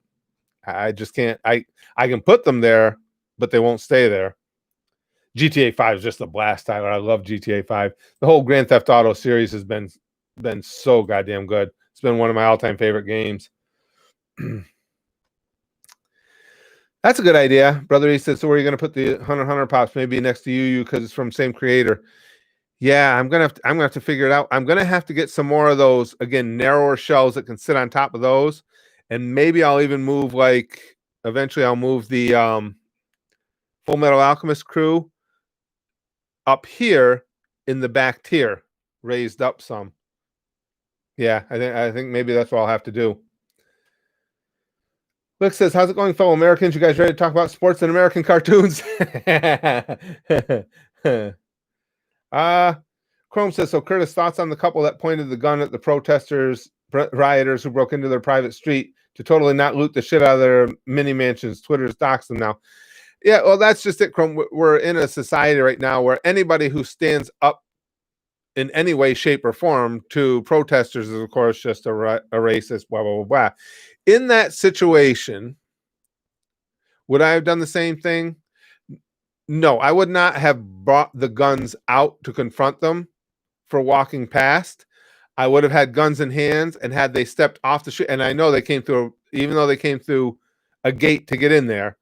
I just can't. I can put them there, but they won't stay there. GTA 5 is just a blast, Tyler. I love GTA 5. The whole Grand Theft Auto series has been so goddamn good. It's been one of my all-time favorite games. That's a good idea, brother. He said, so where are you going to put the Hunter Pops? Maybe next to you because it's from the same creator. Yeah, I'm gonna have to figure it out. I'm gonna have to get some more of those, again, narrower shelves that can sit on top of those, and maybe I'll even move, like, eventually I'll move the Full Metal Alchemist crew up here in the back tier, raised up some. Yeah, I think maybe that's what I'll have to do. Lick says, how's it going, fellow Americans? You guys ready to talk about sports and American cartoons? Chrome says, so Curtis, thoughts on the couple that pointed the gun at the protesters, rioters who broke into their private street to totally not loot the shit out of their mini mansions. Twitter's doxed them now. Yeah, well, that's just it, Chrome. We're in a society right now where anybody who stands up in any way, shape, or form to protesters is, of course, just a racist, blah, blah, blah, blah. In that situation, would I have done the same thing? No, I would not have brought the guns out to confront them for walking past. I would have had guns in hands, and had they stepped off the street, and I know they came through, even though they came through a gate to get in there,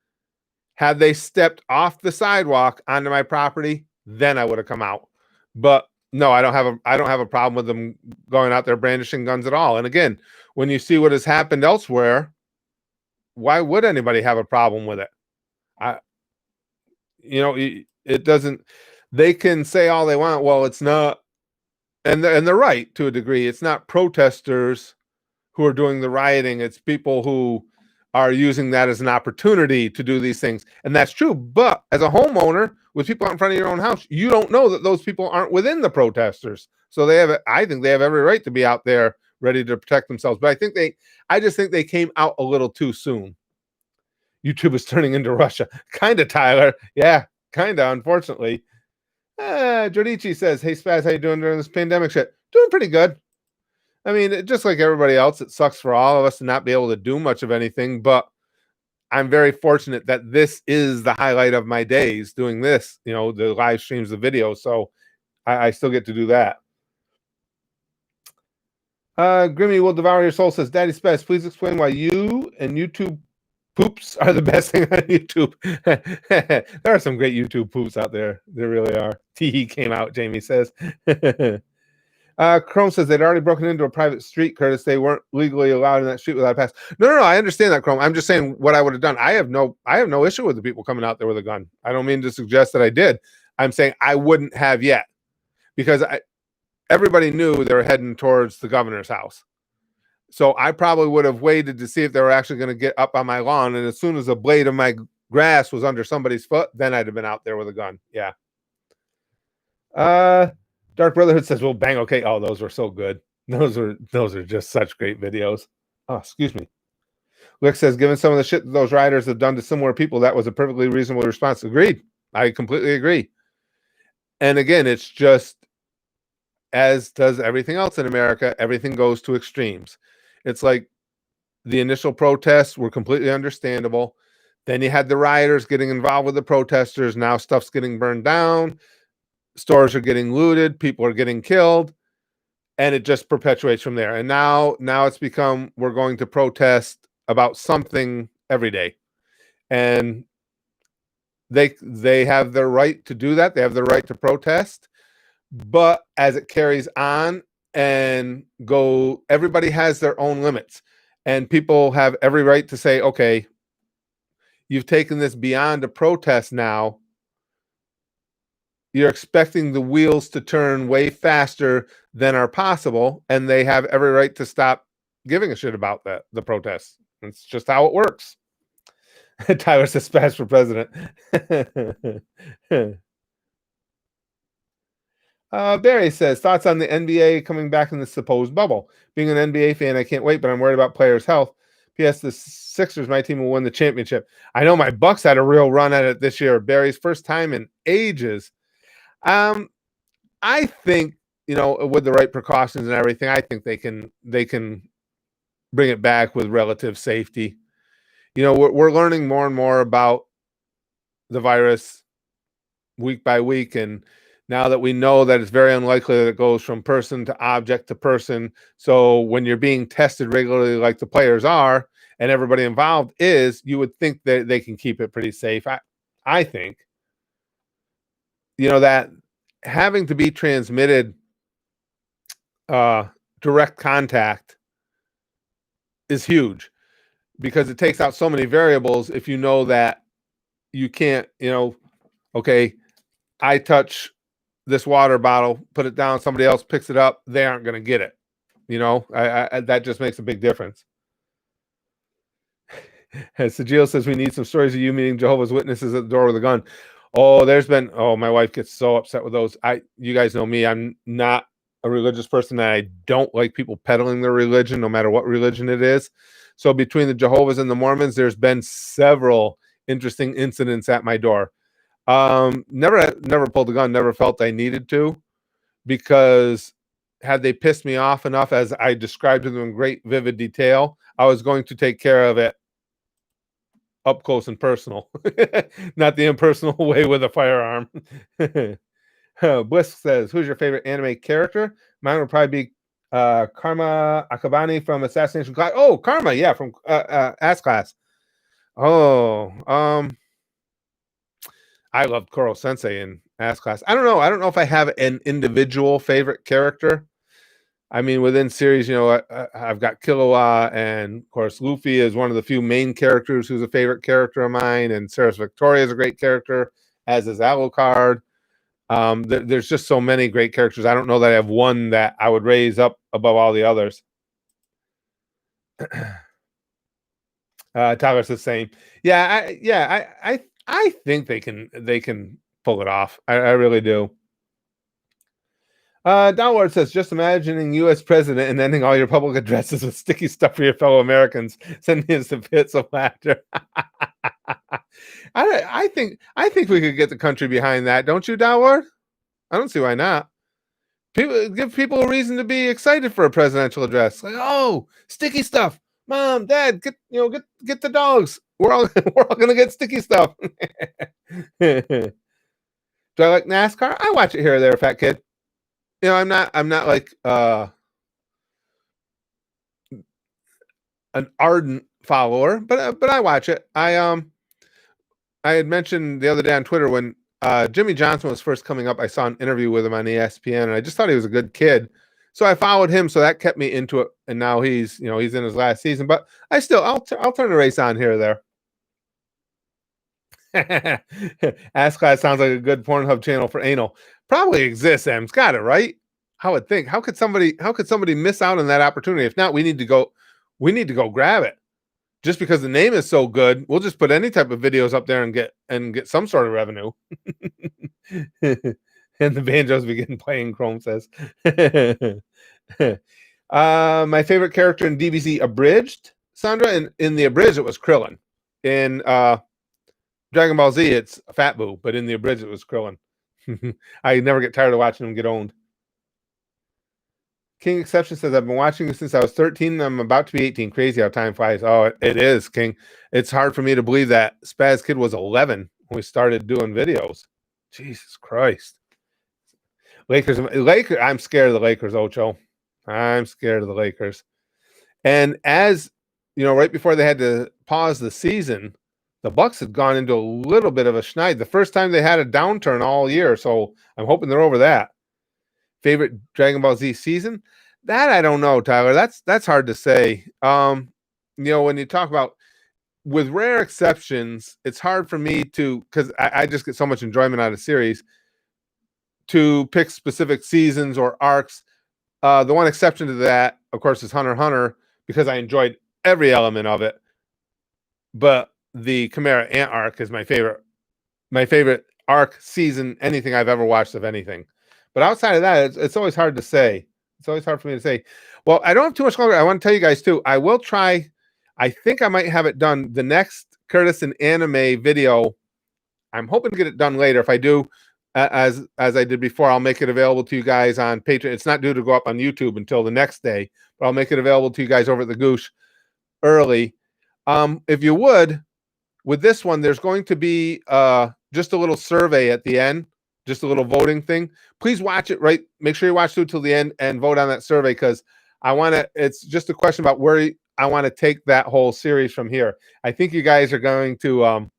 had they stepped off the sidewalk onto my property, then I would have come out. But no, I don't have a problem with them going out there brandishing guns at all. And again, when you see what has happened elsewhere, why would anybody have a problem with it? It doesn't. They can say all they want. Well, it's not and they're right to a degree. It's not protesters who are doing the rioting. It's people who are using that as an opportunity to do these things. And that's true. But as a homeowner with people out in front of your own house, you don't know that those people aren't within the protesters. So I think they have every right to be out there ready to protect themselves. But I just think they came out a little too soon. YouTube is turning into Russia. Kind of, Tyler. Yeah, kind of, unfortunately. Jodici says, hey, Spaz, how you doing during this pandemic shit? Doing pretty good. I mean, just like everybody else, it sucks for all of us to not be able to do much of anything, but I'm very fortunate that this is the highlight of my days doing this, the live streams, the video. So I still get to do that. Grimmy will devour your soul says, Daddy Spaz, please explain why you and YouTube poops are the best thing on YouTube. There are some great YouTube poops out there. There really are. Teehee came out, Jamie says. Chrome says they'd already broken into a private street, Curtis. They weren't legally allowed in that street without a pass. No, I understand that, Chrome. I'm just saying what I would have done. I have no issue with the people coming out there with a gun. I don't mean to suggest that I did. I'm saying I wouldn't have yet, because everybody knew they were heading towards the governor's house. So I probably would have waited to see if they were actually going to get up on my lawn. And as soon as a blade of my grass was under somebody's foot, then I'd have been out there with a gun. Yeah. Dark Brotherhood says, well, bang, okay. Oh, those were so good. Those are just such great videos. Oh, excuse me. Lick says, given some of the shit that those riders have done to similar people, that was a perfectly reasonable response. Agreed. I completely agree. And again, it's just, as does everything else in America, everything goes to extremes. It's like the initial protests were completely understandable. Then you had the rioters getting involved with the protesters. Now stuff's getting burned down. Stores are getting looted. People are getting killed. And it just perpetuates from there. And now it's become, we're going to protest about something every day. And they have the right to do that. They have the right to protest. But as it carries on and everybody has their own limits. And people have every right to say, okay, you've taken this beyond a protest now. You're expecting the wheels to turn way faster than are possible, and they have every right to stop giving a shit about the protests. It's just how it works. Tyler says, Spaz for president. Barry says, thoughts on the NBA coming back in the supposed bubble. Being an NBA fan, I can't wait, but I'm worried about players' health. P.S. The Sixers, my team, will win the championship. I know my Bucks had a real run at it this year. Barry's first time in ages. I think, with the right precautions and everything, I think they can bring it back with relative safety. We're learning more and more about the virus week by week, and now that we know that it's very unlikely that it goes from person to object to person, so when you're being tested regularly like the players are and everybody involved is, you would think that they can keep it pretty safe. I think, that having to be transmitted direct contact is huge, because it takes out so many variables. If you know that you can't, okay, I touch this water bottle, put it down, somebody else picks it up, they aren't going to get it. That just makes a big difference. Sajil says, we need some stories of you meeting Jehovah's Witnesses at the door with a gun. Oh, my wife gets so upset with those. You guys know me, I'm not a religious person, and I don't like people peddling their religion, no matter what religion it is. So between the Jehovah's and the Mormons, there's been several interesting incidents at my door. Never pulled a gun, never felt I needed to, because had they pissed me off enough, as I described to them in great vivid detail, I was going to take care of it up close and personal, not the impersonal way with a firearm. Bliss says, who's your favorite anime character? Mine would probably be Karma Akabani from Assassination Class. Oh, Karma, yeah, from Ass Class. Oh, I loved Koro Sensei in Ass Class. I don't know if I have an individual favorite character. I mean, within series, I've got Killua, and of course, Luffy is one of the few main characters who's a favorite character of mine, and Sarah's Victoria is a great character, as is Alucard. There's just so many great characters. I don't know that I have one that I would raise up above all the others. Tyler's the same. I think they can pull it off. I really do. Downward says, just imagining U.S. president and ending all your public addresses with sticky stuff for your fellow Americans, sending us some fits of laughter. I think we could get the country behind that, don't you, Downward? I don't see why not. Give people a reason to be excited for a presidential address. Like, oh, sticky stuff. Mom, Dad, get the dogs. We're all we're all gonna get sticky stuff. Do I like NASCAR? I watch it here or there, fat kid. I'm not like an ardent follower, but I watch it. I had mentioned the other day on Twitter when Jimmy Johnson was first coming up, I saw an interview with him on ESPN, and I just thought he was a good kid. So I followed him, so that kept me into it. And now he's in his last season, but I'll turn the race on here or there. Ask Class sounds like a good Pornhub channel for anal. Probably exists, Em's got it, right? I would think. How could somebody miss out on that opportunity? If not, we need to go grab it. Just because the name is so good, we'll just put any type of videos up there and get some sort of revenue. And the banjos begin playing, Chrome says. My favorite character in DBZ abridged, Sandra. In the abridged, it was Krillin. In Dragon Ball Z, it's Fat Boo, but in the abridged, it was Krillin. I never get tired of watching him get owned. King Exception says, I've been watching you since I was 13 and I'm about to be 18. Crazy how time flies. Oh, it is, King. It's hard for me to believe that Spaz Kid was 11 when we started doing videos. Jesus Christ. Lakers. I'm scared of the Lakers, Ocho. I'm scared of the Lakers. And as, right before they had to pause the season, the Bucks had gone into a little bit of a schneid. The first time they had a downturn all year, so I'm hoping they're over that. Favorite Dragon Ball Z season? That I don't know, Tyler. That's hard to say. When you talk about with rare exceptions, it's hard for me to, because I just get so much enjoyment out of series, to pick specific seasons or arcs. The one exception to that, of course, is Hunter x Hunter, because I enjoyed every element of it. But the Chimera Ant arc is my favorite arc season, anything I've ever watched of anything. But outside of that, it's always hard to say. It's always hard for me to say. Well, I don't have too much longer. I want to tell you guys, too, I will try. I think I might have it done. The next Curtis and Anime video, I'm hoping to get it done later. If I do, as I did before, I'll make it available to you guys on Patreon. It's not due to go up on YouTube until the next day, but I'll make it available to you guys over at the Goosh early. If you would, with this one, there's going to be just a little survey at the end. Just a little voting thing. Please watch it, right? Make sure you watch through till the end and vote on that survey, because it's just a question about where I want to take that whole series from here. I think you guys are going to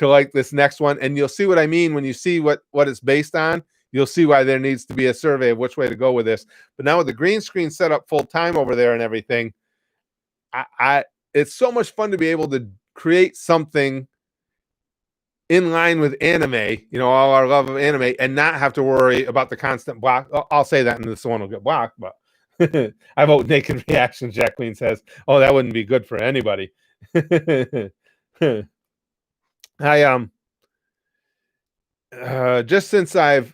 like this next one, and you'll see what I mean when you see what it's based on. You'll see why there needs to be a survey of which way to go with this. But now with the green screen set up full time over there and everything, it's so much fun to be able to create something in line with anime, all our love of anime, and not have to worry about the constant block. I'll say that, and this one will get blocked, but I vote naked reaction, Jacqueline says. Oh, that wouldn't be good for anybody. Just since we're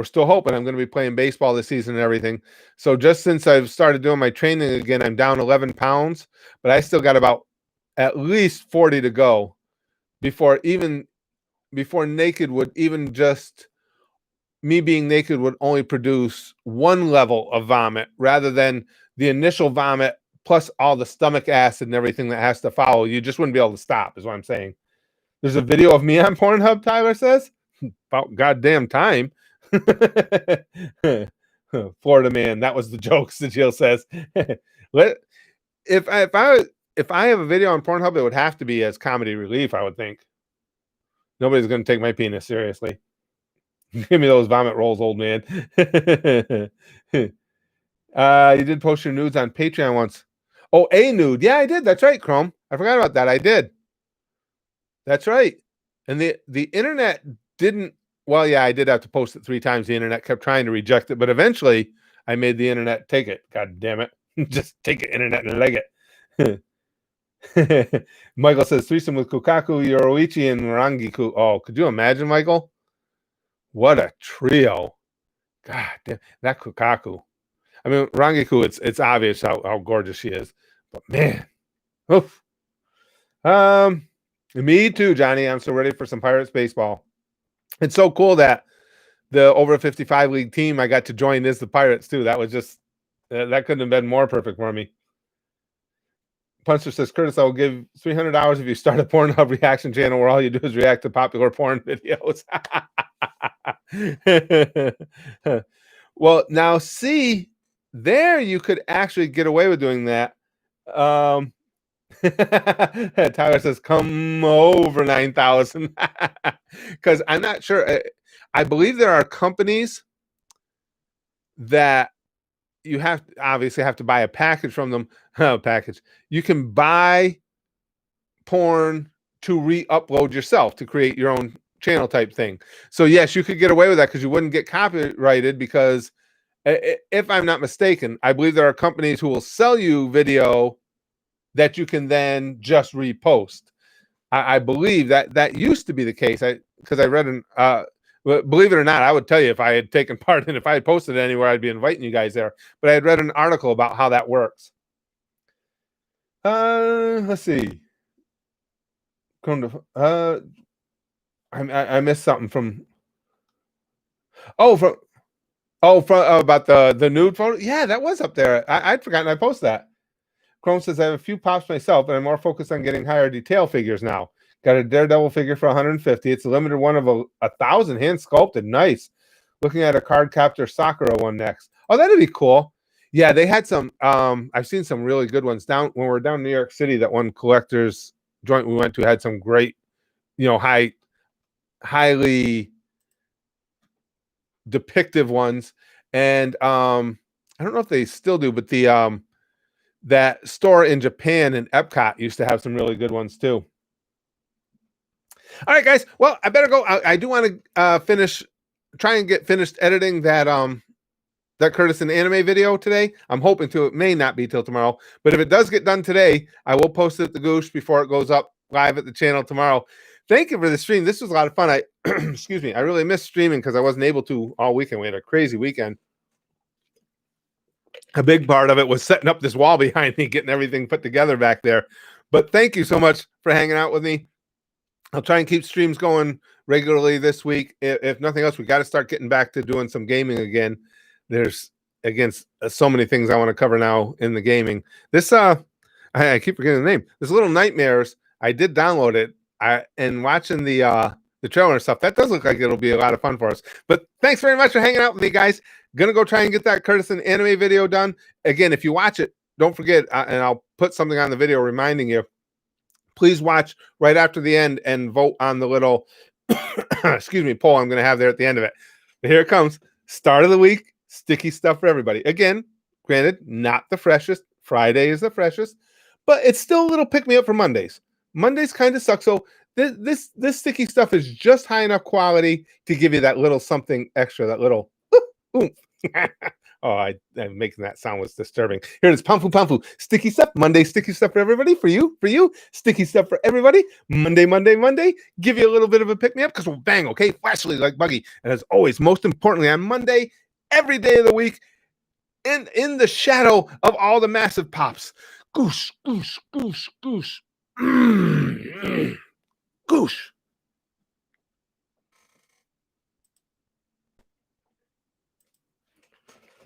still hoping I'm going to be playing baseball this season and everything. So just since I've started doing my training again, I'm down 11 pounds, but I still got about at least 40 to go before naked would, even just me being naked, would only produce one level of vomit rather than the initial vomit plus all the stomach acid and everything that has to follow. You just wouldn't be able to stop, is what I'm saying. There's a video of me on Pornhub, Tyler says. About goddamn time. Florida man, that was the joke, Sajil says. If I have a video on Pornhub, it would have to be as comedy relief, I would think. Nobody's going to take my penis seriously. Give me those vomit rolls, old man. You did post your nudes on Patreon once. Oh, a nude. Yeah, I did. That's right, Chrome. I forgot about that. I did. That's right. And the internet didn't Well, yeah, I did have to post it 3 times. The internet kept trying to reject it, but eventually I made the internet take it. God damn it. Just take it, internet, and leg it. Michael says threesome with Kukaku, Yoroichi, and Rangiku. Oh, could you imagine, Michael? What a trio. God damn, that Kukaku. I mean, Rangiku, it's obvious how gorgeous she is. But man. Oof. Me too, Johnny. I'm so ready for some Pirates baseball. It's so cool that the over 55 league team I got to join is the Pirates too. That was just that couldn't have been more perfect for me. Puncher says, Curtis, I will give $300 if you start a Pornhub reaction channel where all you do is react to popular porn videos. Well, now see, there you could actually get away with doing that. Tyler says, come over 9,000. Because I'm not sure. I believe there are companies that you obviously have to buy a package from them. Package. You can buy porn to re-upload yourself to create your own channel type thing. So yes, you could get away with that because you wouldn't get copyrighted, because if I'm not mistaken, I believe there are companies who will sell you video that you can then just repost. I believe that used to be the case. Because I read believe it or not, I would tell you if I had taken part and if I had posted it anywhere, I'd be inviting you guys there. But I had read an article about how that works. Let's see. I missed something from. From about the nude photo. Yeah, that was up there. I'd forgotten I posted that. Chrome says I have a few pops myself, but I'm more focused on getting higher detail figures now. Got a Daredevil figure for 150. It's a limited one of 1,000, hand sculpted. Nice. Looking at a card captor Sakura one next. Oh, that'd be cool. Yeah, they had some. I've seen some really good ones down when we're down in New York City. That one collector's joint we went to had some great, highly depictive ones. And I don't know if they still do, but the that store in Japan in Epcot used to have some really good ones too. All right, guys. Well, I better go. I do want to try and get finished editing that Curtis and anime video today. I'm hoping to. It may not be till tomorrow, but if it does get done today, I will post it at the Goosh before it goes up live at the channel tomorrow. Thank you for the stream. This was a lot of fun. I excuse me. I really missed streaming because I wasn't able to all weekend. We had a crazy weekend. A big part of it was setting up this wall behind me, getting everything put together back there. But thank you so much for hanging out with me. I'll try and keep streams going regularly this week. If nothing else, we got to start getting back to doing some gaming again. There's so many things I want to cover now in the gaming. This I keep forgetting the name. This Little Nightmares. I did download it. And watching the trailer and stuff, that does look like it'll be a lot of fun for us. But thanks very much for hanging out with me, guys. Gonna go try and get that Curtis and anime video done. Again, if you watch it, don't forget, and I'll put something on the video reminding you, please watch right after the end and vote on the little excuse me, poll I'm going to have there at the end of it. But here it comes. Start of the week, sticky stuff for everybody. Again, granted, not the freshest. Friday is the freshest, but it's still a little pick-me-up for Mondays. Mondays kind of suck. So this sticky stuff is just high enough quality to give you that little something extra, that little oomph. Oh, I'm making that sound was disturbing. Here it is, Pamfu. Sticky stuff. Monday, sticky stuff for everybody. For you. Sticky stuff for everybody. Monday. Give you a little bit of a pick-me-up because we'll bang, okay? Flashily like Buggy. And as always, most importantly, on Monday, every day of the week, in the shadow of all the massive pops. Goosh. Goosh.